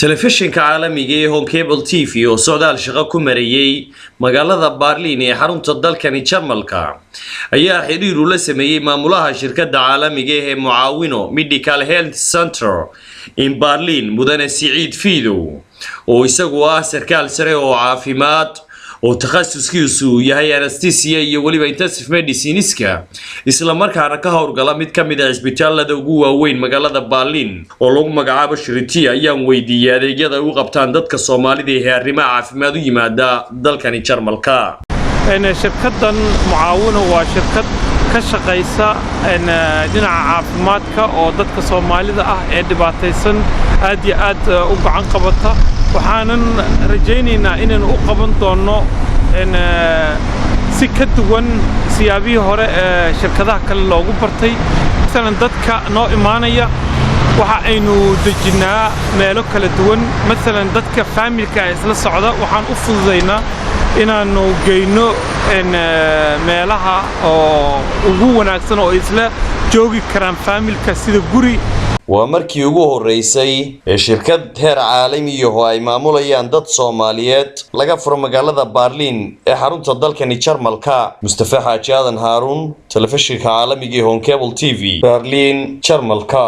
telefishinka caalamiga ee Hctv TV oo Socdaal shaqo ku marayay magaalada Berlin ee xarunta dalkani Jermalka ayaa xidhiidh ula sameeyay maamulaha shirkada caalamiga ee Mucaawino Medical Health Center in Berlin Munda Siciid Fiidow oo isagu ah sarkaal sare oo caafimaad oo takhasuskiisu yahay anesthesia iyo weliba intensive medicine isla markaana ka howlgala mid kamid ah isbitaalada ugu waaweyn magaalada Berlin oo lagu magacaabo Shirkada ayaan weydiiyay adeegyada uu qabtaan dadka Soomaalida ee arrimaha caafimaad u yimaada dalkani Jermalka shirkadan Mucaawino waa shirkad ka shaqeysa dhinaca caafimaadka oo dadka Soomaalida ah ee dhibaataysan aad iyo aad u gacan qabata waxaanan rajaynaynaa inaan u qaban doono si ka duwan siyaabihii hore ee shirkadaha kale loogu bartay midalan dadka noo imaanaya waxa aynu dejinaa meelo kala duwan midalan dadka familka isla socda waxaan u fududeynaa inaanu geyno meelaha oo ugu wanaagsan oo isla joogi karaan familka sida guri waa markii ugu horeysay ee shirkad heer caalami ah ay maamulayaan dad Soomaaliyeed laga furo magaalada Berlin ee xarunta dalkani Jermalka Mustaf Harun telefishinka caalamiga ee Hctv TV Berlin Jermalka